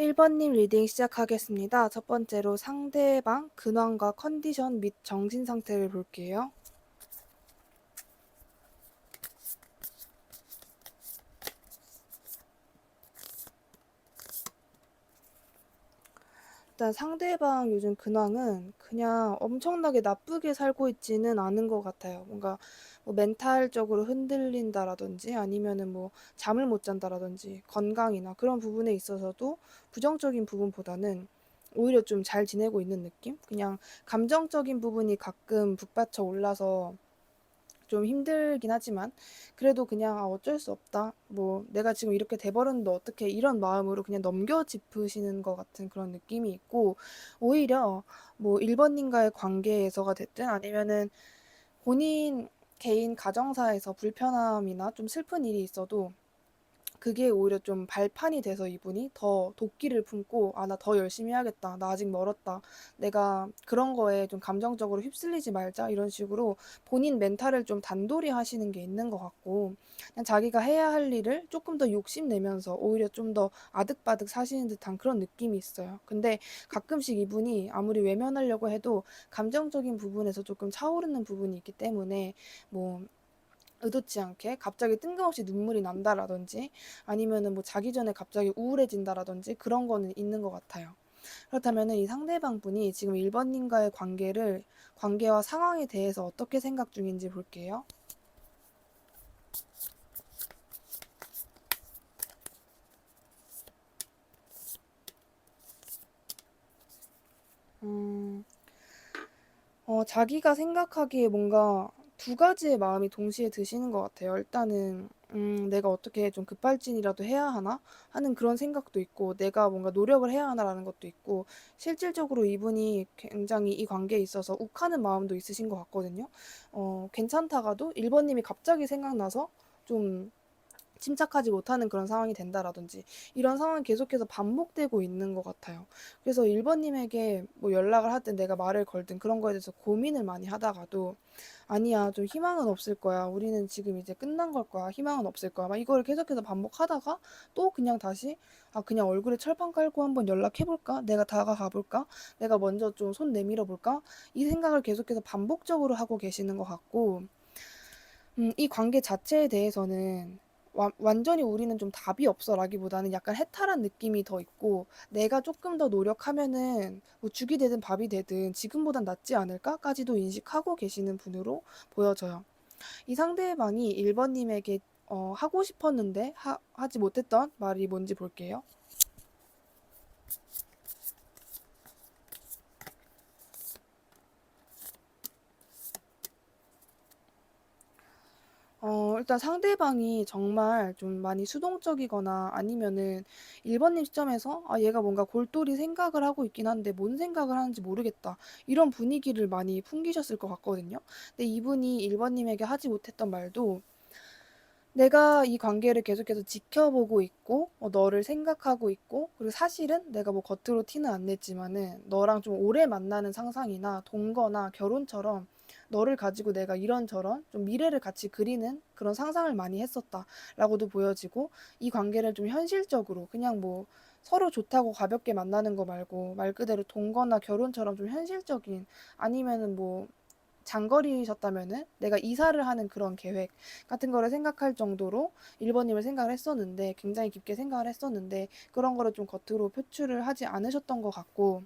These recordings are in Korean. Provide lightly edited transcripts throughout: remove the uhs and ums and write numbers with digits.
1번님 리딩 시작하겠습니다. 첫 번째로 상대방 근황과 컨디션 및 정신 상태를 볼게요. 일단 상대방 요즘 근황은 그냥 엄청나게 나쁘게 살고 있지는 않은 것 같아요. 뭔가 뭐 멘탈적으로 흔들린다라든지 아니면은 뭐 잠을 못 잔다라든지 건강이나 그런 부분에 있어서도 부정적인 부분보다는 오히려 좀 잘 지내고 있는 느낌? 그냥 감정적인 부분이 가끔 북받쳐 올라서 좀 힘들긴 하지만 그래도 그냥 '아 어쩔 수 없다. 뭐 내가 지금 이렇게 돼 버렸는데 어떡해.' 이런 마음으로 그냥 넘겨짚으시는 것 같은 그런 느낌이 있고 오히려 뭐 1 번님과의 관계에서가 됐든 아니면은 본인 개인 가정사에서 불편함이나 좀 슬픈 일이 있어도 그게 오히려 좀 발판이 돼서 이분이 더 도끼를 품고 '아 나 더 열심히 해야겠다. 나 아직 멀었다. 내가 그런 거에 좀 감정적으로 휩쓸리지 말자.' 이런 식으로 본인 멘탈을 좀 단돌이 하시는 게 있는 것 같고 그냥 자기가 해야 할 일을 쪼끔 더 욕심내면서 오히려 좀 더 아득바득 사시는 듯한 그런 느낌이 있어요. 근데 가끔씩 이분이 아무리 외면하려고 해도 감정적인 부분에서 쪼끔 차오르는 부분이 있기 때문에 뭐 의도치 않게 갑자기 뜬금없이 눈물이 난다라든지 아니면은 뭐 자기 전에 갑자기 우울해진다라든지 그런 거는 있는 것 같아요. 그렇다면은 이 상대방분이 지금 1 번님과의 관계와 상황에 대해서 어떻게 생각 중인지 볼게요. 음. 자기가 생각하기에 뭔가 두 가지의 마음이 동시에 드시는 것 같아요. 일단은 '내가 어떻게 좀 급발진이라도 해야 하나?' 하는 그런 생각도 있고 '내가 뭔가 노력을 해야 하나.'라는 것도 있고 실질적으로 이분이 굉장히 이 관계에 있어서 욱하는 마음도 있으신 것 같거든요. 괜찮다가도 1 번님이 갑자기 생각나서 좀 침착하지 못하는 그런 상황이 된다라든지 이런 상황이 계속해서 반복되고 있는 것 같아요. 그래서 1 번님에게 뭐 연락을 하든 내가 말을 걸든 그런 거에 대해서 고민을 많이 하다가도 "아니야. 좀 희망은 없을 거야. 우리는 지금 이제 끝난 걸 거야. 희망은 없을 거야." 막 이거를 계속해서 반복하다가 또 그냥 다시 '아 그냥 얼굴에 철판 깔고 한번 연락해 볼까? 내가 다가가 볼까? 내가 먼저 좀 손 내밀어 볼까?' 이 생각을 계속해서 반복적으로 하고 계시는 것 같고 이 관계 자체에 대해서는 완전히 '우리는 좀 답이 없어.'라기보다는 약간 해탈한 느낌이 더 있고 '내가 쪼끔 더 노력하면은 뭐 죽이 되든 밥이 되든 지금보단 낫지 않을까?'까지도 인식하고 계시는 분으로 보여져요. 이 상대방이 1 번님에게 하고 싶었는데 하지 못했던 말이 뭔지 볼게요. 일단 상대방이 정말 좀 많이 수동적이거나 아니면은 1 번님 시점에서 '아 얘가 뭔가 골똘히 생각을 하고 있긴 한데 뭔 생각을 하는지 모르겠다.' 이런 분위기를 많이 풍기셨을 것 같거든요. 근데 이분이 1 번님에게 하지 못했던 말도 내가 이 관계를 계속해서 지켜보고 있고 너를 생각하고 있고 그리고 사실은 내가 뭐 겉으로 티는 안 냈지만은 너랑 좀 오래 만나는 상상이나 동거나 결혼처럼 너를 가지고 내가 이런저런 좀 미래를 같이 그리는 그런 상상을 많이 했었다라고도 보여지고 이 관계를 좀 현실적으로 그냥 뭐 서로 좋다고 가볍게 만나는 거 말고 말 그대로 동거나 결혼처럼 좀 현실적인 아니면은 뭐 장거리셨다면은 내가 이사를 하는 그런 계획 같은 거를 생각할 정도로 1 번님을 생각을 했었는데 굉장히 깊게 생각을 했었는데 그런 거를 좀 겉으로 표출을 하지 않으셨던 것 같고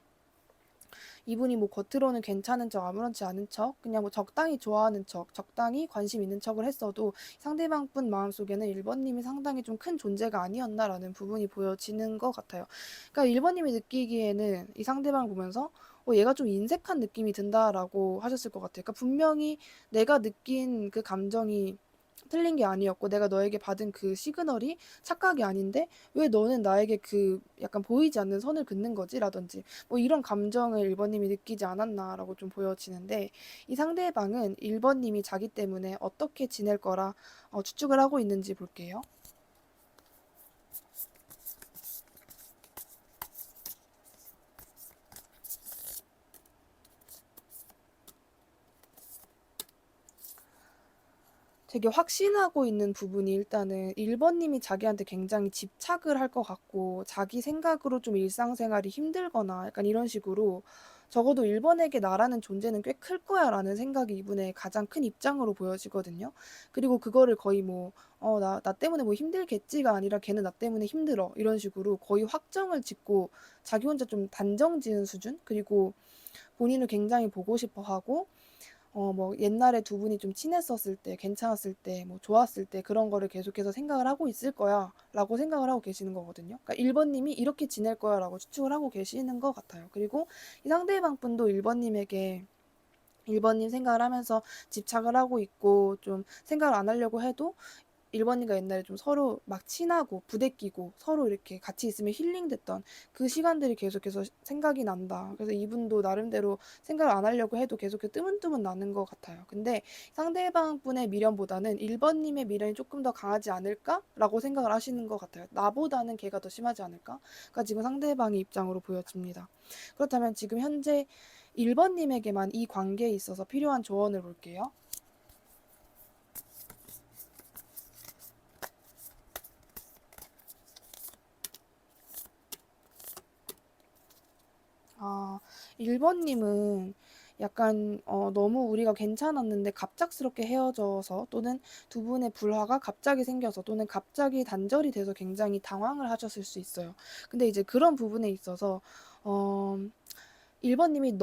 이분이 뭐 겉으로는 괜찮은 척 아무렇지 않은 척 그냥 뭐 적당히 좋아하는 척 적당히 관심 있는 척을 했어도 상대방 분 마음속에는 1 번님이 상당히 좀 큰 존재가 아니었나라는 부분이 보여지는 것 같아요. 그러니까 1 번님이 느끼기에는 이 상대방을 보면서 '얘가 좀 인색한 느낌이 든다.'라고 하셨을 것 같아요. 그러니까 분명히 내가 느낀 그 감정이 틀린 게 아니었고 내가 너에게 받은 그 시그널이 착각이 아닌데 '왜 너는 나에게 그 약간 보이지 않는 선을 긋는 거지?'라든지 뭐 이런 감정을 1 번님이 느끼지 않았나라고 좀 보여지는데 이 상대방은 1 번님이 자기 때문에 어떻게 지낼 거라 추측을 하고 있는지 볼게요. 되게 확신하고 있는 부분이 일단은 1번 님이 자기한테 굉장히 집착을 할 것 같고 자기 생각으로 좀 일상생활이 힘들거나 약간 이런 식으로 적어도 1번에게 나라는 존재는 꽤 클 거야라는 생각이 이분의 가장 큰 입장으로 보여지거든요. 그리고 그거를 거의 뭐, 나 때문에 뭐 힘들겠지가 아니라 걔는 나 때문에 힘들어. 이런 식으로 거의 확정을 짓고 자기 혼자 좀 단정 지은 수준? 그리고 본인을 굉장히 보고 싶어 하고 뭐 옛날에 두 분이 좀 친했었을 때, 괜찮았을 때, 뭐 좋았을 때 그런 거를 계속해서 생각을 하고 있을 거야 라고 생각을 하고 계시는 거거든요. 그러니까 1번 님이 이렇게 지낼 거야 라고 추측을 하고 계시는 것 같아요. 그리고 이 상대방 분도 1번 님에게 1번 님 생각을 하면서 집착을 하고 있고 좀 생각을 안 하려고 해도 1번님과 옛날에 좀 서로 막 친하고 부대끼고 서로 이렇게 같이 있으면 힐링됐던 그 시간들이 계속해서 생각이 난다. 그래서 이분도 나름대로 생각을 안 하려고 해도 계속해서 뜨문뜨문 나는 것 같아요. 근데 상대방 분의 미련보다는 1번님의 미련이 조금 더 강하지 않을까라고 생각을 하시는 것 같아요. 나보다는 걔가 더 심하지 않을까? 그러니까 지금 상대방의 입장으로 보여집니다. 그렇다면 지금 현재 1번님에게만 이 관계에 있어서 필요한 조언을 볼게요. 아, 1번님은 약간 너무 우리가 괜찮았는데 갑작스럽게 헤어져서 또는 두 분의 불화가 갑자기 생겨서 또는 갑자기 단절이 돼서 굉장히 당황을 하셨을 수 있어요. 근데 이제 그런 부분에 있어서 어, 1번님이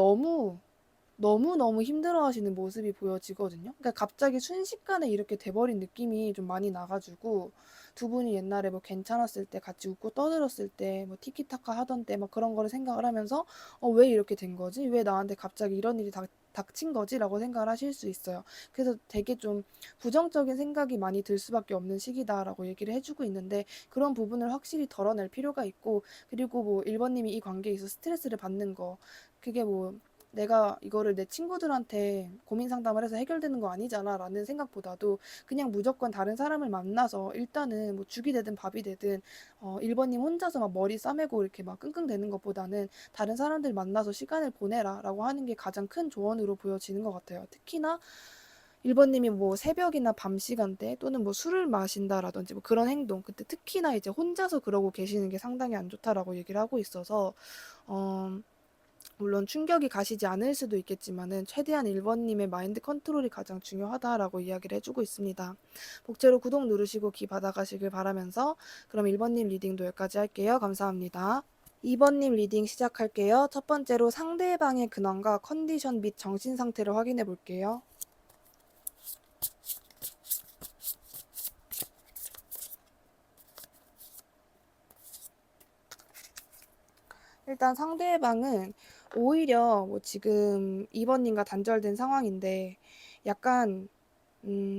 너무너무 힘들어하시는 모습이 보여지거든요. 그러니까 갑자기 순식간에 이렇게 돼버린 느낌이 좀 많이 나가지고 두 분이 옛날에 뭐 괜찮았을 때 같이 웃고 떠들었을 때 뭐 티키타카 하던 때 막 그런 거를 생각을 하면서 왜 이렇게 된 거지? 왜 나한테 갑자기 이런 일이 닥친 거지? 라고 생각을 하실 수 있어요. 그래서 되게 좀 부정적인 생각이 많이 들 수밖에 없는 시기다라고 얘기를 해주고 있는데 그런 부분을 확실히 덜어낼 필요가 있고 그리고 뭐 1번님이 이 관계에 있어서 스트레스를 받는 거 그게 뭐 내가 이거를 내 친구들한테 고민 상담을 해서 해결되는 거 아니잖아 라는 생각보다도 그냥 무조건 다른 사람을 만나서 일단은 뭐 죽이 되든 밥이 되든 1번님 혼자서 막 머리 싸매고 이렇게 막 끙끙대는 것보다는 다른 사람들 만나서 시간을 보내라 라고 하는 게 가장 큰 조언으로 보여지는 것 같아요. 특히나 1번님이 뭐 새벽이나 밤 시간대 또는 뭐 술을 마신다라든지 뭐 그런 행동 그때 특히나 이제 혼자서 그러고 계시는 게 상당히 안 좋다라고 얘기를 하고 있어서 어, 물론 충격이 가시지 않을 수도 있겠지만은 최대한 1번님의 마인드 컨트롤이 가장 중요하다라고 이야기를 해주고 있습니다. 복제로 구독 누르시고 기 받아가시길 바라면서 그럼 1번님 리딩도 여기까지 할게요. 감사합니다. 2번님 리딩 시작할게요. 첫 번째로 상대방의 근황과 컨디션 및 정신 상태를 확인해 볼게요. 일단 상대방은 오히려 뭐 지금 2번님과 단절된 상황인데 약간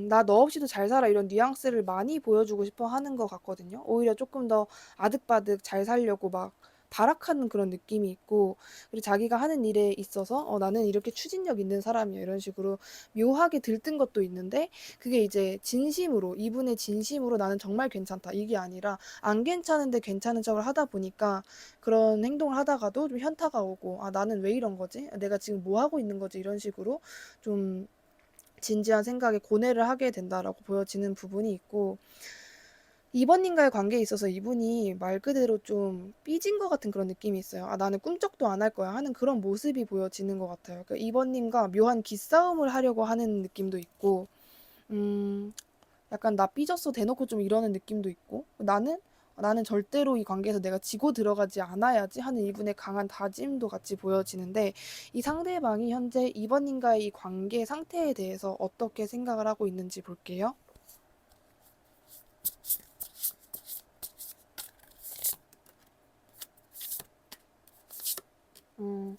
나 너 없이도 잘 살아 이런 뉘앙스를 많이 보여주고 싶어 하는 것 같거든요. 오히려 조금 더 아득바득 잘 살려고 막 발악하는 그런 느낌이 있고 그리고 자기가 하는 일에 있어서 나는 이렇게 추진력 있는 사람이야 이런 식으로 묘하게 들뜬 것도 있는데 그게 이제 진심으로 이분의 진심으로 나는 정말 괜찮다 이게 아니라 안 괜찮은데 괜찮은 척을 하다 보니까 그런 행동을 하다가도 좀 현타가 오고 아 나는 왜 이런 거지? 내가 지금 뭐 하고 있는 거지? 이런 식으로 좀 진지한 생각에 고뇌를 하게 된다라고 보여지는 부분이 있고 2번님과의 관계에 있어서 이분이 말 그대로 좀 삐진 것 같은 그런 느낌이 있어요. 아, 나는 꿈쩍도 안 할 거야 하는 그런 모습이 보여지는 것 같아요. 그러니까 2번님과 묘한 기싸움을 하려고 하는 느낌도 있고, 음, 약간 나 삐졌어 대놓고 좀 이러는 느낌도 있고, 나는 절대로 이 관계에서 내가 지고 들어가지 않아야지 하는 이분의 강한 다짐도 같이 보여지는데, 이 상대방이 현재 2번님과의 이 관계 상태에 대해서 어떻게 생각을 하고 있는지 볼게요. 음,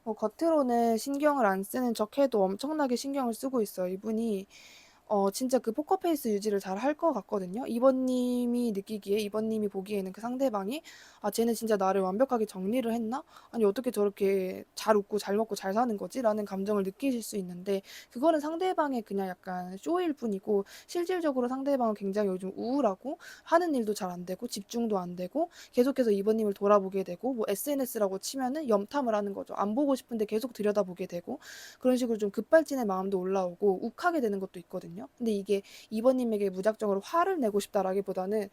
겉으로는 신경을 안 쓰는 척 해도 엄청나게 신경을 쓰고 있어요. 이분이 진짜 그 포커페이스 유지를 잘 할 것 같거든요. 이번님이 느끼기에, 이번님이 보기에는 그 상대방이, 아, 쟤는 진짜 나를 완벽하게 정리를 했나? 아니, 어떻게 저렇게 잘 웃고 잘 먹고 잘 사는 거지? 라는 감정을 느끼실 수 있는데, 그거는 상대방의 그냥 약간 쇼일 뿐이고, 실질적으로 상대방은 굉장히 요즘 우울하고, 하는 일도 잘 안 되고, 집중도 안 되고, 계속해서 이번님을 돌아보게 되고, 뭐 SNS라고 치면은 염탐을 하는 거죠. 안 보고 싶은데 계속 들여다보게 되고, 그런 식으로 좀 급발진의 마음도 올라오고, 욱하게 되는 것도 있거든요. 거거든요. 근데 이게 2번님에게 무작정으로 화를 내고 싶다라기보다는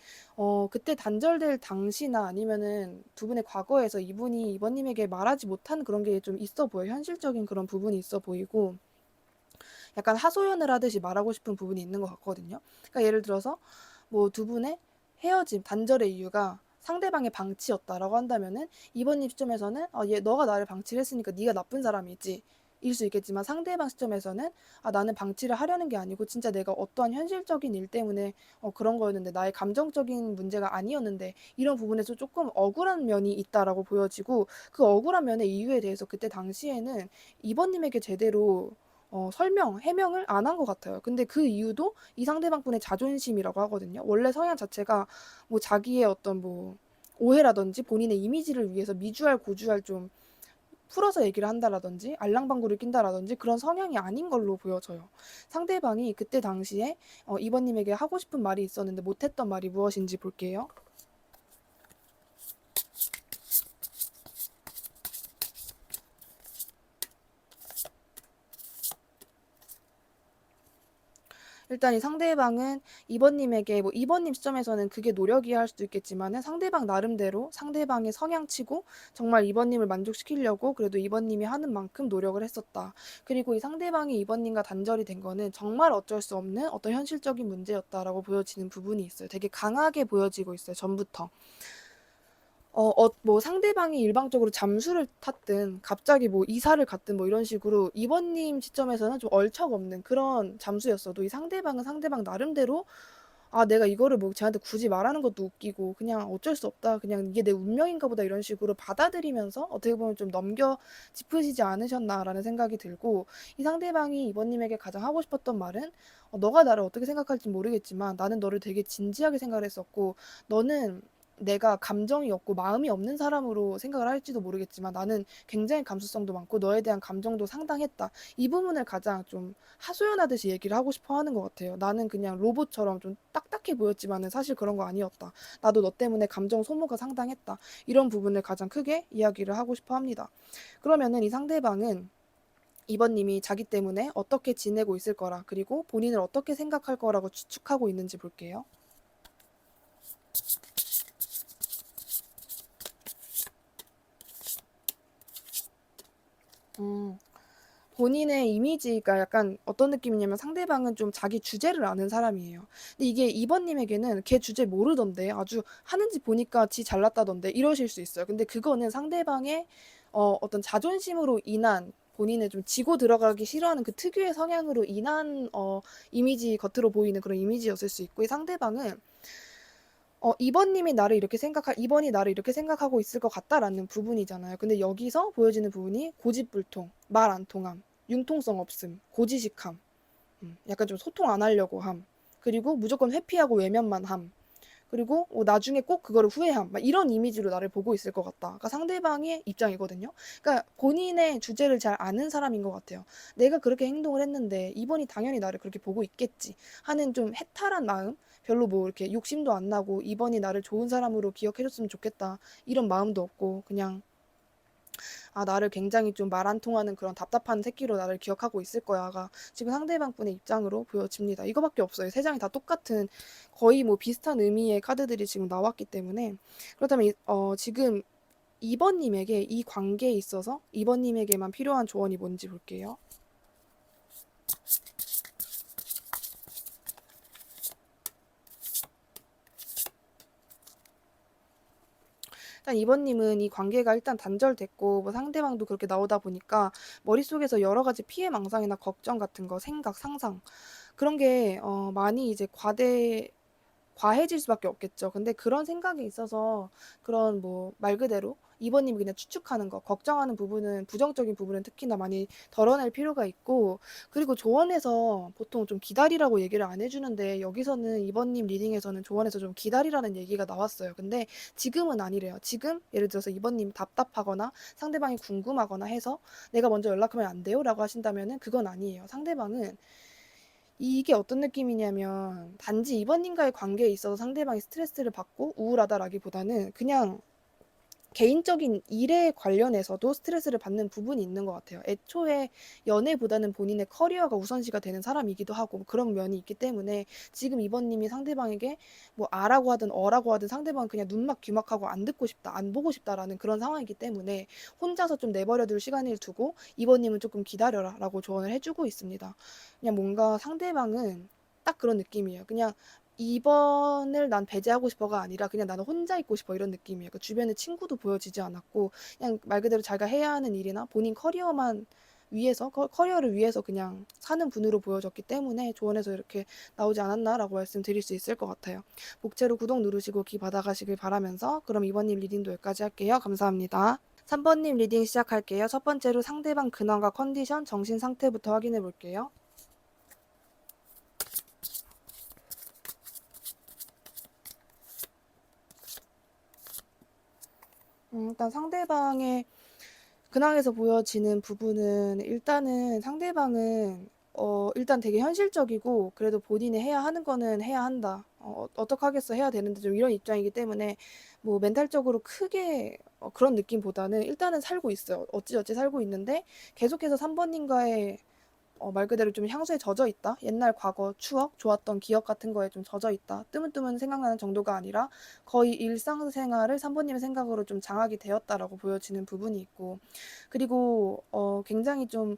그때 단절될 당시나 아니면은 두 분의 과거에서 이분이 2번님에게 말하지 못한 그런 게 좀 있어 보여요. 현실적인 그런 부분이 있어 보이고 약간 하소연을 하듯이 말하고 싶은 부분이 있는 것 같거든요. 그러니까 예를 들어서 뭐 두 분의 헤어짐, 단절의 이유가 상대방의 방치였다라고 한다면은 2번님 시점에서는 얘 너가 나를 방치를 했으니까 네가 나쁜 사람이지. 일 수 있겠지만 상대방 시점에서는 나는 방치를 하려는 게 아니고 진짜 내가 어떠한 현실적인 일 때문에 그런 거였는데 나의 감정적인 문제가 아니었는데 이런 부분에서 조금 억울한 면이 있다라고 보여지고 그 억울한 면의 이유에 대해서 그때 당시에는 2번님에게 제대로 해명을 안 한 것 같아요. 근데 그 이유도 이 상대방분의 자존심이라고 하거든요. 원래 성향 자체가 뭐 자기의 어떤 뭐 오해라든지 본인의 이미지를 위해서 미주알 고주알 좀 풀어서 얘기를 한다라든지 알랑방구를 낀다라든지 그런 성향이 아닌 걸로 보여져요. 상대방이 그때 당시에 이번님에게 하고 싶은 말이 있었는데 못했던 말이 무엇인지 볼게요. 일단 이 상대방은 2번님에게 뭐 2번님 시점에서는 그게 노력이야 할 수도 있겠지만은 상대방 나름대로 상대방의 성향치고 정말 2번님을 만족시키려고 그래도 2번님이 하는 만큼 노력을 했었다. 그리고 이 상대방이 2번님과 단절이 된 거는 정말 어쩔 수 없는 어떤 현실적인 문제였다라고 보여지는 부분이 있어요. 되게 강하게 보여지고 있어요. 전부터. 뭐 상대방이 일방적으로 잠수를 탔든 갑자기 뭐 이사를 갔든 뭐 이런 식으로 2번님 시점에서는 좀 얼척없는 그런 잠수였어도 이 상대방은 상대방 나름대로 내가 이거를 뭐 쟤한테 굳이 말하는 것도 웃기고 그냥 어쩔 수 없다. 그냥 이게 내 운명인가 보다 이런 식으로 받아들이면서 어떻게 보면 좀 넘겨 짚으시지 않으셨나라는 생각이 들고 이 상대방이 2번님에게 가장 하고 싶었던 말은 너가 나를 어떻게 생각할지 모르겠지만 나는 너를 되게 진지하게 생각을 했었고 너는 내가 감정이 없고 마음이 없는 사람으로 생각을 할지도 모르겠지만 나는 굉장히 감수성도 많고 너에 대한 감정도 상당했다. 이 부분을 가장 좀 하소연하듯이 얘기를 하고 싶어 하는 것 같아요. 나는 그냥 로봇처럼 좀 딱딱해 보였지만은 사실 그런 거 아니었다. 나도 너 때문에 감정 소모가 상당했다. 이런 부분을 가장 크게 이야기를 하고 싶어 합니다. 그러면은 이 상대방은 이번님이 자기 때문에 어떻게 지내고 있을 거라 그리고 본인을 어떻게 생각할 거라고 추측하고 있는지 볼게요. 음. 본인의 이미지가 약간 어떤 느낌이냐면 상대방은 좀 자기 주제를 아는 사람이에요. 근데 이게 2번님에게는 걔 주제 모르던데 아주 하는지 보니까 지 잘났다던데 이러실 수 있어요. 근데 그거는 상대방의 어떤 자존심으로 인한 본인의 좀 지고 들어가기 싫어하는 그 특유의 성향으로 인한 이미지 겉으로 보이는 그런 이미지였을 수 있고 이 상대방은 2번이 나를 이렇게 생각하고 있을 것 같다라는 부분이잖아요. 근데 여기서 보여지는 부분이 고집불통, 말 안 통함, 융통성 없음, 고지식함, 약간 좀 소통 안 하려고 함, 그리고 무조건 회피하고 외면만 함, 그리고 나중에 꼭 그거를 후회함, 막 이런 이미지로 나를 보고 있을 것 같다. 그러니까 상대방의 입장이거든요. 그러니까 본인의 주제를 잘 아는 사람인 것 같아요. 내가 그렇게 행동을 했는데 이번이 당연히 나를 그렇게 보고 있겠지 하는 좀 해탈한 마음, 별로 뭐 이렇게 욕심도 안 나고 이번이 나를 좋은 사람으로 기억해줬으면 좋겠다 이런 마음도 없고 그냥 나를 굉장히 좀 말 안 통하는 그런 답답한 새끼로 나를 기억하고 있을 거야가 지금 상대방 분의 입장으로 보여집니다. 이거밖에 없어요. 세 장이 다 똑같은 거의 뭐 비슷한 의미의 카드들이 지금 나왔기 때문에 그렇다면 지금 2번님에게 이 관계에 있어서 2번님에게만 필요한 조언이 뭔지 볼게요. 일단 2번님은 이 관계가 일단 단절됐고 뭐 상대방도 그렇게 나오다 보니까 머릿속에서 여러 가지 피해 망상이나 걱정 같은 거 생각 상상 그런 게 많이 이제 과해질 수밖에 없겠죠. 근데 그런 생각에 있어서 그런 뭐 말 그대로 2번님이 그냥 추측하는 거, 걱정하는 부분은 부정적인 부분은 특히나 많이 덜어낼 필요가 있고 그리고 조언에서 보통 좀 기다리라고 얘기를 안 해주는데 여기서는 2번님 리딩에서는 조언에서 좀 기다리라는 얘기가 나왔어요. 근데 지금은 아니래요. 지금 예를 들어서 2번님 답답하거나 상대방이 궁금하거나 해서 내가 먼저 연락하면 안 돼요? 라고 하신다면은 그건 아니에요. 상대방은 이게 어떤 느낌이냐면 단지 2번님과의 관계에 있어서 상대방이 스트레스를 받고 우울하다라기보다는 그냥 개인적인 일에 관련해서도 스트레스를 받는 부분이 있는 것 같아요. 애초에 연애보다는 본인의 커리어가 우선시가 되는 사람이기도 하고 뭐 그런 면이 있기 때문에 지금 이번님이 상대방에게 뭐 아라고 하든 어라고 하든 상대방은 그냥 눈막 귀막하고 안 듣고 싶다, 안 보고 싶다라는 그런 상황이기 때문에 혼자서 좀 내버려둘 시간을 두고 이번님은 조금 기다려라라고 조언을 해주고 있습니다. 그냥 뭔가 상대방은 딱 그런 느낌이에요. 그냥 이번을 난 배제하고 싶어가 아니라 그냥 나는 혼자 있고 싶어 이런 느낌이에요. 그 주변에 친구도 보여지지 않았고 그냥 말 그대로 자기가 해야 하는 일이나 본인 커리어만 위해서 커리어를 위해서 그냥 사는 분으로 보여졌기 때문에 조언해서 이렇게 나오지 않았나라고 말씀드릴 수 있을 것 같아요. 복채로 구독 누르시고 기 받아가시길 바라면서 그럼 이번님 리딩도 여기까지 할게요. 감사합니다. 3번님 리딩 시작할게요. 첫 번째로 상대방 근황과 컨디션, 정신 상태부터 확인해 볼게요. 일단 상대방의 근황에서 보여지는 부분은 일단은 상대방은 일단 되게 현실적이고 그래도 본인이 해야 하는 거는 해야 한다. 어떡하겠어 해야 되는데 좀 이런 입장이기 때문에 뭐 멘탈적으로 크게 그런 느낌보다는 일단은 살고 있어요. 어찌어찌 살고 있는데 계속해서 3번님과의 말 그대로 좀 향수에 젖어 있다. 옛날 과거 추억, 좋았던 기억 같은 거에 좀 젖어 있다. 뜨문뜨문 생각나는 정도가 아니라 거의 일상생활을 3번님의 생각으로 좀 장악이 되었다라고 보여지는 부분이 있고 그리고 굉장히 좀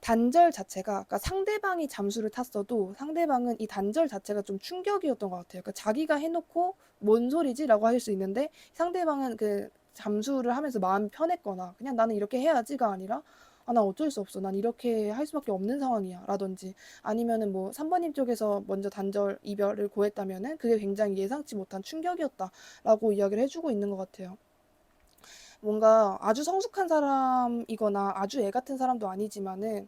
단절 자체가 그러니까 상대방이 잠수를 탔어도 상대방은 이 단절 자체가 좀 충격이었던 것 같아요. 그러니까 자기가 해놓고 뭔 소리지라고 할 수 있는데 상대방은 그 잠수를 하면서 마음이 편했거나 그냥 나는 이렇게 해야지가 아니라 아, 난 어쩔 수 없어. 난 이렇게 할 수밖에 없는 상황이야. 라든지 아니면은 뭐 3번님 쪽에서 먼저 단절 이별을 고했다면은 그게 굉장히 예상치 못한 충격이었다. 라고 이야기를 해주고 있는 것 같아요. 뭔가 아주 성숙한 사람이거나 아주 애 같은 사람도 아니지만은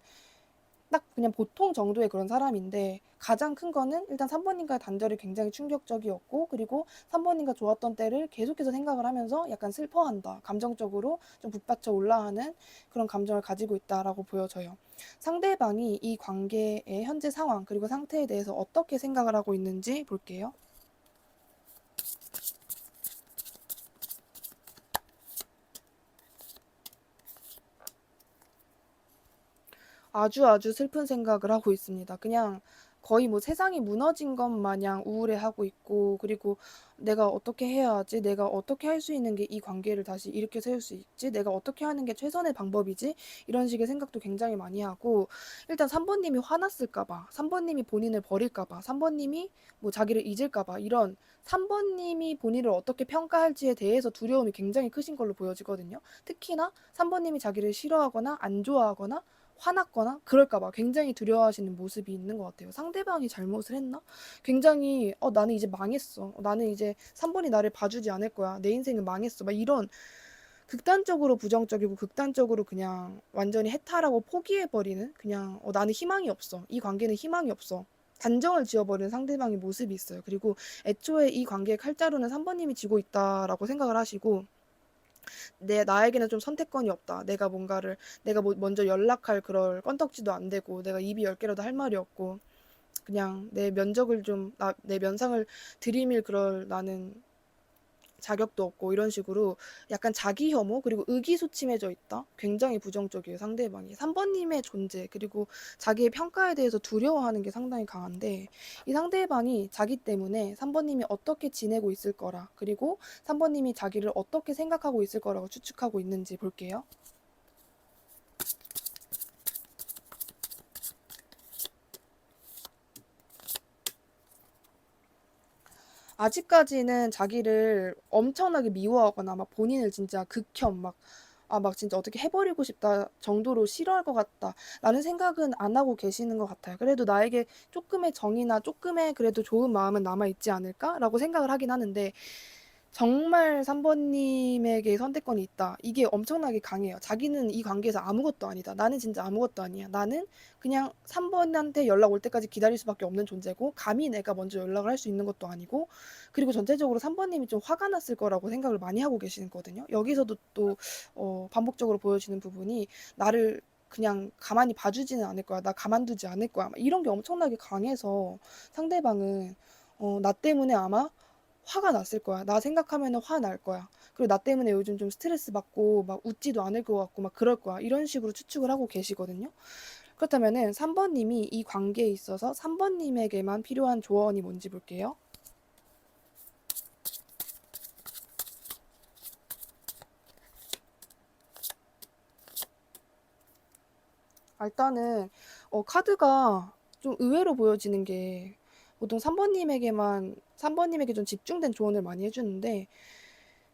딱 그냥 보통 정도의 그런 사람인데 가장 큰 거는 일단 3번님과의 단절이 굉장히 충격적이었고 그리고 3번님과 좋았던 때를 계속해서 생각을 하면서 약간 슬퍼한다. 감정적으로 좀 북받쳐 올라가는 그런 감정을 가지고 있다라고 보여져요. 상대방이 이 관계의 현재 상황 그리고 상태에 대해서 어떻게 생각을 하고 있는지 볼게요. 아주 아주 슬픈 생각을 하고 있습니다. 그냥 거의 뭐 세상이 무너진 것 마냥 우울해하고 있고 그리고 내가 어떻게 해야 하지? 내가 어떻게 할 수 있는 게 이 관계를 다시 일으켜 세울 수 있지? 내가 어떻게 하는 게 최선의 방법이지? 이런 식의 생각도 굉장히 많이 하고 일단 3번님이 화났을까 봐, 3번님이 본인을 버릴까 봐, 3번님이 뭐 자기를 잊을까 봐 이런 3번님이 본인을 어떻게 평가할지에 대해서 두려움이 굉장히 크신 걸로 보여지거든요. 특히나 3번님이 자기를 싫어하거나 안 좋아하거나 화났거나 그럴까 봐 굉장히 두려워하시는 모습이 있는 것 같아요. 상대방이 잘못을 했나? 굉장히 나는 이제 망했어. 나는 이제 3번이 나를 봐주지 않을 거야. 내 인생은 망했어. 막 이런 극단적으로 부정적이고 극단적으로 그냥 완전히 해탈하고 포기해버리는 그냥 나는 희망이 없어. 이 관계는 희망이 없어. 단정을 지어버리는 상대방의 모습이 있어요. 그리고 애초에 이 관계의 칼자루는 3번님이 쥐고 있다라고 생각을 하시고 나에게는 좀 선택권이 없다. 내가 뭐 먼저 연락할 그럴 건덕지도 안 되고, 내가 입이 10개라도 할 말이 없고, 그냥 내 면상을 들이밀 그럴 나는 자격도 없고, 이런 식으로 약간 자기 혐오, 그리고 의기소침해져 있다? 굉장히 부정적이에요, 상대방이. 3번님의 존재, 그리고 자기의 평가에 대해서 두려워하는 게 상당히 강한데, 이 상대방이 자기 때문에 3번님이 어떻게 지내고 있을 거라, 그리고 3번님이 자기를 어떻게 생각하고 있을 거라고 추측하고 있는지 볼게요. 아직까지는 자기를 엄청나게 미워하거나 막 본인을 진짜 극혐 막 진짜 어떻게 해버리고 싶다 정도로 싫어할 것 같다라는 생각은 안 하고 계시는 것 같아요. 그래도 나에게 조금의 정이나 조금의 그래도 좋은 마음은 남아있지 않을까라고 생각을 하긴 하는데 정말 3번님에게 선택권이 있다. 이게 엄청나게 강해요. 자기는 이 관계에서 아무것도 아니다. 나는 진짜 아무것도 아니야. 나는 그냥 3번한테 연락 올 때까지 기다릴 수밖에 없는 존재고 감히 내가 먼저 연락을 할 수 있는 것도 아니고 그리고 전체적으로 3번님이 좀 화가 났을 거라고 생각을 많이 하고 계시거든요. 여기서도 또 반복적으로 보여지는 부분이 나를 그냥 가만히 봐주지는 않을 거야. 나 가만두지 않을 거야. 이런 게 엄청나게 강해서 상대방은 나 때문에 아마 화가 났을 거야. 나 생각하면은 화 날 거야. 그리고 나 때문에 요즘 좀 스트레스 받고 막 웃지도 않을 것 같고 막 그럴 거야. 이런 식으로 추측을 하고 계시거든요. 그렇다면은 3번 님이 이 관계에 있어서 3번 님에게만 필요한 조언이 뭔지 볼게요. 일단은 카드가 좀 의외로 보여지는 게 보통 3번님에게 좀 집중된 조언을 많이 해주는데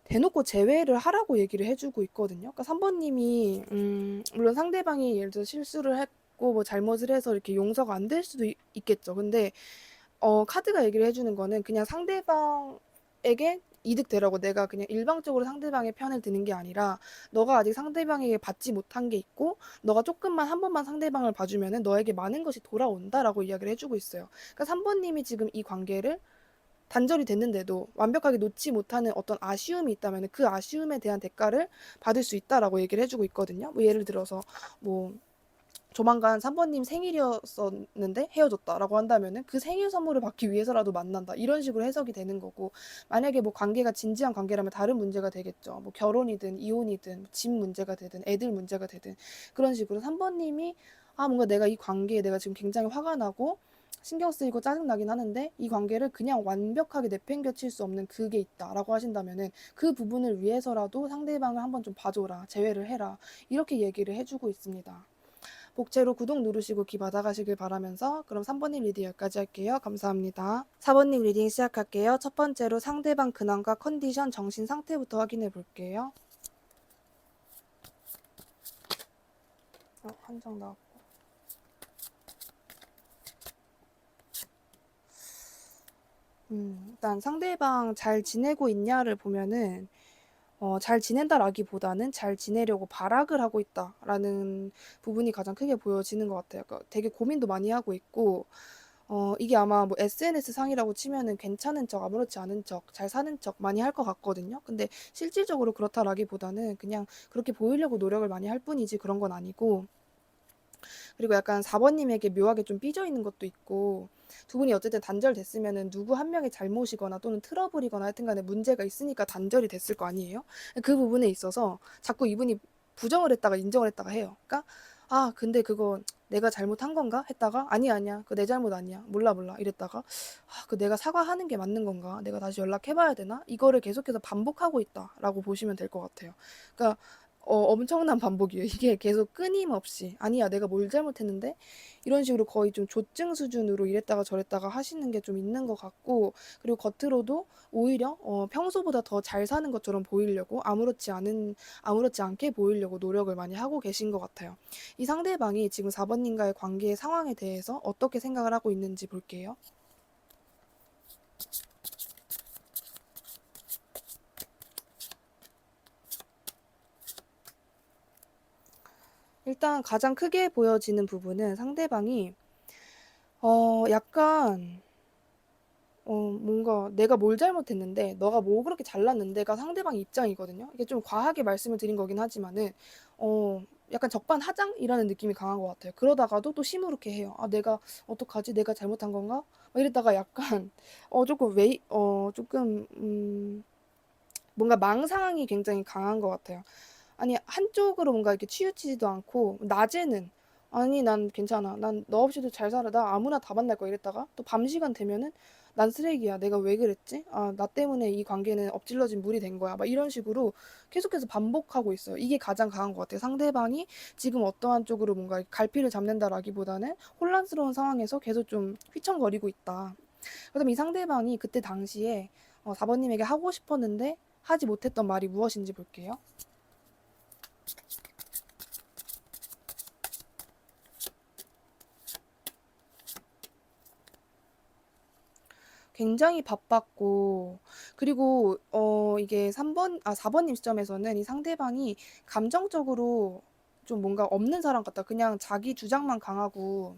대놓고 제외를 하라고 얘기를 해주고 있거든요. 그러니까 3번님이 물론 상대방이 예를 들어 실수를 했고 뭐 잘못을 해서 이렇게 용서가 안 될 수도 있겠죠. 근데 카드가 얘기를 해주는 거는 그냥 상대방에게 이득되라고 내가 그냥 일방적으로 상대방의 편을 드는 게 아니라 너가 아직 상대방에게 받지 못한 게 있고 너가 조금만 한 번만 상대방을 봐주면은 너에게 많은 것이 돌아온다라고 이야기를 해주고 있어요. 그러니까 3번님이 지금 이 관계를 단절이 됐는데도 완벽하게 놓지 못하는 어떤 아쉬움이 있다면 그 아쉬움에 대한 대가를 받을 수 있다라고 얘기를 해주고 있거든요. 뭐 예를 들어서 뭐 조만간 3번님 생일이었었는데 헤어졌다라고 한다면은 그 생일 선물을 받기 위해서라도 만난다. 이런 식으로 해석이 되는 거고, 만약에 뭐 관계가 진지한 관계라면 다른 문제가 되겠죠. 뭐 결혼이든 이혼이든 집 문제가 되든 애들 문제가 되든 그런 식으로 3번님이 뭔가 내가 이 관계에 내가 지금 굉장히 화가 나고 신경 쓰이고 짜증나긴 하는데 이 관계를 그냥 완벽하게 내팽겨칠 수 없는 그게 있다라고 하신다면은 그 부분을 위해서라도 상대방을 한번 좀 봐줘라. 제외를 해라. 이렇게 얘기를 해주고 있습니다. 복채로 구독 누르시고 기 받아가시길 바라면서 그럼 3번님 리딩 여기까지 할게요. 감사합니다. 4번님 리딩 시작할게요. 첫 번째로 상대방 근황과 컨디션, 정신 상태부터 확인해 볼게요. 한 장 나왔고. 일단 상대방 잘 지내고 있냐를 보면은 잘 지낸다라기보다는 잘 지내려고 발악을 하고 있다라는 부분이 가장 크게 보여지는 것 같아요. 그러니까 되게 고민도 많이 하고 있고 이게 아마 뭐 SNS 상이라고 치면은 괜찮은 척, 아무렇지 않은 척, 잘 사는 척 많이 할 것 같거든요. 근데 실질적으로 그렇다라기보다는 그냥 그렇게 보이려고 노력을 많이 할 뿐이지 그런 건 아니고, 그리고 약간 4번님에게 묘하게 좀 삐져 있는 것도 있고, 두 분이 어쨌든 단절됐으면은 누구 한 명의 잘못이거나 또는 트러블이거나 하여튼 간에 문제가 있으니까 단절이 됐을 거 아니에요? 그 부분에 있어서 자꾸 이분이 부정을 했다가 인정을 했다가 해요. 그러니까 근데 그거 내가 잘못한 건가? 했다가 아니야 아니야 그거 내 잘못 아니야 몰라 몰라 이랬다가 그 내가 사과하는 게 맞는 건가? 내가 다시 연락해봐야 되나? 이거를 계속해서 반복하고 있다라고 보시면 될 것 같아요. 그러니까 엄청난 반복이에요. 이게 계속 끊임없이 아니야 내가 뭘 잘못했는데 이런 식으로 거의 좀 조증 수준으로 이랬다가 저랬다가 하시는 게 좀 있는 것 같고, 그리고 겉으로도 오히려 평소보다 더 잘 사는 것처럼 보이려고 아무렇지 않게 보이려고 노력을 많이 하고 계신 것 같아요. 이 상대방이 지금 4번님과의 관계의 상황에 대해서 어떻게 생각을 하고 있는지 볼게요. 일단 가장 크게 보여지는 부분은 상대방이 약간 뭔가 내가 뭘 잘못했는데 너가 뭐 그렇게 잘났는데가 상대방 입장이거든요. 이게 좀 과하게 말씀을 드린 거긴 하지만은 약간 적반하장이라는 느낌이 강한 것 같아요. 그러다가도 또 시무룩해 해요. 내가 어떡하지? 내가 잘못한 건가? 막 이랬다가 약간 조금 뭔가 망상이 굉장히 강한 것 같아요. 아니 한쪽으로 뭔가 이렇게 치우치지도 않고 낮에는 아니 난 괜찮아 난 너 없이도 잘 살아 나 아무나 다 만날 거야 이랬다가 또 밤 시간 되면은 난 쓰레기야 내가 왜 그랬지 나 때문에 이 관계는 엎질러진 물이 된 거야 막 이런 식으로 계속해서 반복하고 있어요. 이게 가장 강한 것 같아요. 상대방이 지금 어떠한 쪽으로 뭔가 갈피를 잡는다라기보다는 혼란스러운 상황에서 계속 좀 휘청거리고 있다. 그다음 이 상대방이 그때 당시에 4번님에게 하고 싶었는데 하지 못했던 말이 무엇인지 볼게요. 굉장히 바빴고, 그리고 이게 4번님 시점에서는 이 상대방이 감정적으로 좀 뭔가 없는 사람 같다. 그냥 자기 주장만 강하고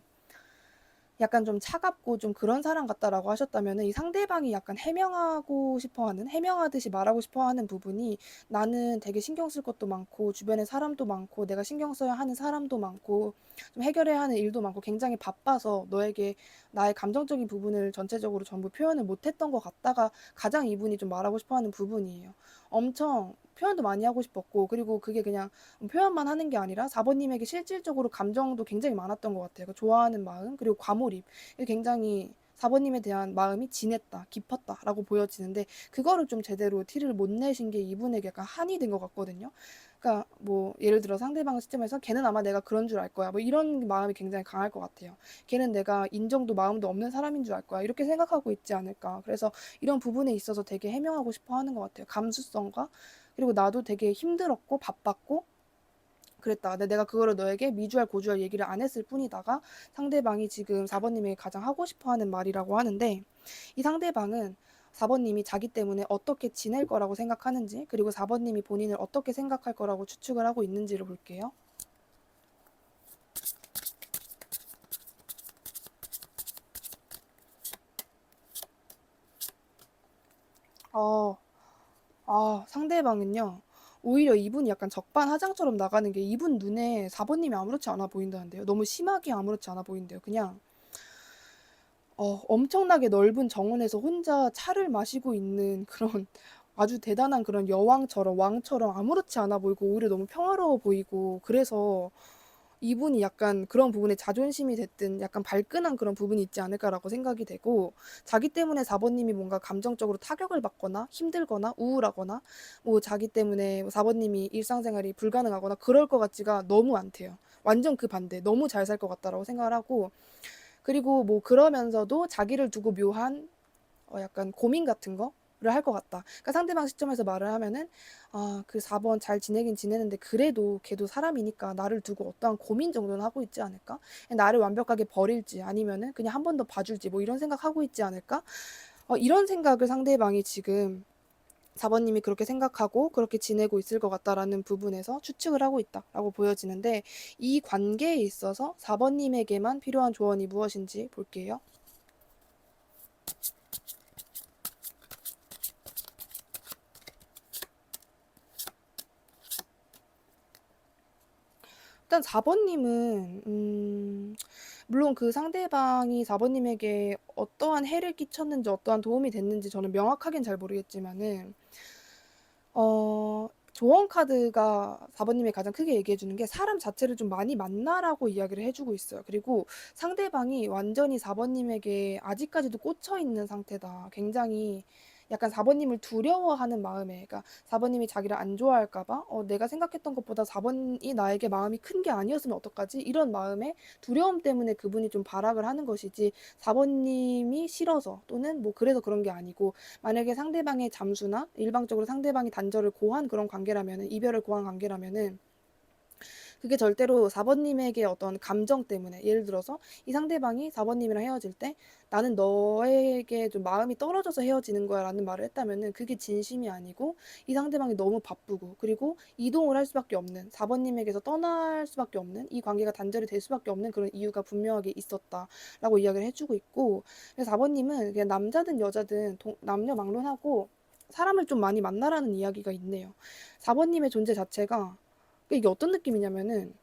약간 좀 차갑고 좀 그런 사람 같다라고 하셨다면은 이 상대방이 약간 해명하고 싶어 하는, 해명하듯이 말하고 싶어 하는 부분이 나는 되게 신경 쓸 것도 많고 주변에 사람도 많고 내가 신경 써야 하는 사람도 많고 좀 해결해야 하는 일도 많고 굉장히 바빠서 너에게 나의 감정적인 부분을 전체적으로 전부 표현을 못했던 것 같다가 가장 이분이 좀 말하고 싶어 하는 부분이에요. 엄청 표현도 많이 하고 싶었고, 그리고 그게 그냥 표현만 하는 게 아니라 4번님에게 실질적으로 감정도 굉장히 많았던 것 같아요. 그 좋아하는 마음, 그리고 과몰입. 이게 굉장히 4번님에 대한 마음이 진했다, 깊었다라고 보여지는데, 그거를 좀 제대로 티를 못 내신 게 이분에게 약간 한이 된 것 같거든요. 그러니까 뭐 예를 들어 상대방 시점에서 걔는 아마 내가 그런 줄 알 거야. 뭐 이런 마음이 굉장히 강할 것 같아요. 걔는 내가 인정도 마음도 없는 사람인 줄 알 거야. 이렇게 생각하고 있지 않을까. 그래서 이런 부분에 있어서 되게 해명하고 싶어 하는 것 같아요. 감수성과 그리고 나도 되게 힘들었고 바빴고 그랬다. 근데 내가 그거를 너에게 미주알 고주알 얘기를 안 했을 뿐이다가 상대방이 지금 4번님에게 가장 하고 싶어 하는 말이라고 하는데 이 상대방은 4번님이 자기 때문에 어떻게 지낼 거라고 생각하는지 그리고 4번님이 본인을 어떻게 생각할 거라고 추측을 하고 있는지를 볼게요. 어, 상대방은요. 오히려 이분이 약간 적반하장처럼 나가는 게 이분 눈에 4번님이 아무렇지 않아 보인다는데요. 너무 심하게 아무렇지 않아 보인대요. 그냥 엄청나게 넓은 정원에서 혼자 차를 마시고 있는 그런 아주 대단한 그런 여왕처럼 왕처럼 아무렇지 않아 보이고 오히려 너무 평화로워 보이고 그래서 이분이 약간 그런 부분에 자존심이 됐든 약간 발끈한 그런 부분이 있지 않을까라고 생각이 되고 자기 때문에 4번님이 뭔가 감정적으로 타격을 받거나 힘들거나 우울하거나 뭐 자기 때문에 4번님이 일상생활이 불가능하거나 그럴 것 같지가 너무 않대요. 완전 그 반대. 너무 잘 살 것 같다라고 생각을 하고 그리고 뭐 그러면서도 자기를 두고 묘한 약간 고민 같은 거를 할 것 같다. 그러니까 상대방 시점에서 말을 하면은 그 4번 잘 지내긴 지내는데 그래도 걔도 사람이니까 나를 두고 어떠한 고민 정도는 하고 있지 않을까? 나를 완벽하게 버릴지 아니면은 그냥 한 번 더 봐줄지 뭐 이런 생각하고 있지 않을까? 이런 생각을 상대방이 지금 4번님이 그렇게 생각하고 그렇게 지내고 있을 것 같다라는 부분에서 추측을 하고 있다라고 보여지는데 이 관계에 있어서 4번님에게만 필요한 조언이 무엇인지 볼게요. 일단 4번님은 물론 그 상대방이 4번님에게 어떠한 해를 끼쳤는지 어떠한 도움이 됐는지 저는 명확하게는 잘 모르겠지만은 조언 카드가 4번님이 가장 크게 얘기해 주는 게 사람 자체를 좀 많이 만나라고 이야기를 해주고 있어요. 그리고 상대방이 완전히 4번님에게 아직까지도 꽂혀 있는 상태다. 굉장히 약간 4번님을 두려워하는 마음에, 그러니까 4번님이 자기를 안 좋아할까봐, 내가 생각했던 것보다 4번이 나에게 마음이 큰 게 아니었으면 어떡하지? 이런 마음에 두려움 때문에 그분이 좀 발악을 하는 것이지 4번님이 싫어서 또는 뭐 그래서 그런 게 아니고 만약에 상대방의 잠수나 일방적으로 상대방이 단절을 고한 그런 관계라면은 이별을 고한 관계라면은 그게 절대로 4번님에게 어떤 감정 때문에 예를 들어서 이 상대방이 4번님이랑 헤어질 때 나는 너에게 좀 마음이 떨어져서 헤어지는 거야 라는 말을 했다면은 그게 진심이 아니고 이 상대방이 너무 바쁘고 그리고 이동을 할 수밖에 없는 4번님에게서 떠날 수밖에 없는 이 관계가 단절이 될 수밖에 없는 그런 이유가 분명하게 있었다라고 이야기를 해주고 있고 4번님은 그냥 남자든 여자든 남녀 막론하고 사람을 좀 많이 만나라는 이야기가 있네요. 4번님의 존재 자체가 이게 어떤 느낌이냐면은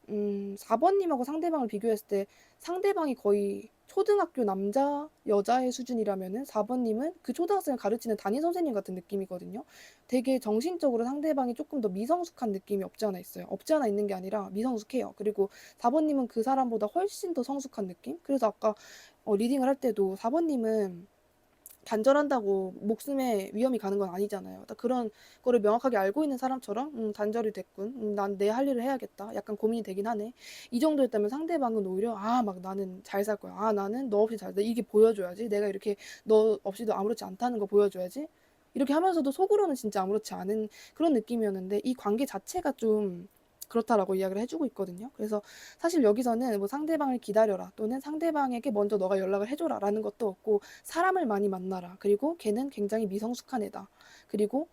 4번님하고 상대방을 비교했을 때 상대방이 거의 초등학교 남자, 여자의 수준이라면은 4번님은 그 초등학생을 가르치는 담임 선생님 같은 느낌이거든요. 되게 정신적으로 상대방이 조금 더 미성숙한 느낌이 없지 않아 있어요. 없지 않아 있는 게 아니라 미성숙해요. 그리고 4번님은 그 사람보다 훨씬 더 성숙한 느낌? 그래서 아까 리딩을 할 때도 4번님은 단절한다고 목숨에 위험이 가는 건 아니잖아요. 딱 그런 거를 명확하게 알고 있는 사람처럼 단절이 됐군. 난 내 할 일을 해야겠다. 약간 고민이 되긴 하네. 이 정도였다면 상대방은 오히려 막 나는 잘 살 거야. 나는 너 없이 잘 돼. 이게 보여줘야지. 내가 이렇게 너 없이도 아무렇지 않다는 거 보여줘야지. 이렇게 하면서도 속으로는 진짜 아무렇지 않은 그런 느낌이었는데 이 관계 자체가 좀 그렇다라고 이야기를 해주고 있거든요. 그래서 사실 여기서는 뭐 상대방을 기다려라 또는 상대방에게 먼저 너가 연락을 해줘라 라는 것도 없고 사람을 많이 만나라. 그리고 걔는 굉장히 미성숙한 애다. 그리고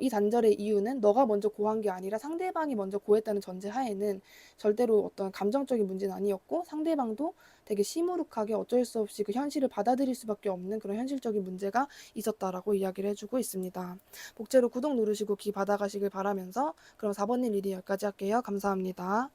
이 단절의 이유는 너가 먼저 고한 게 아니라 상대방이 먼저 고했다는 전제 하에는 절대로 어떤 감정적인 문제는 아니었고 상대방도 되게 시무룩하게 어쩔 수 없이 그 현실을 받아들일 수밖에 없는 그런 현실적인 문제가 있었다라고 이야기를 해주고 있습니다. 복제로 구독 누르시고 기 받아가시길 바라면서 그럼 4번님 리딩 여기까지 할게요. 감사합니다.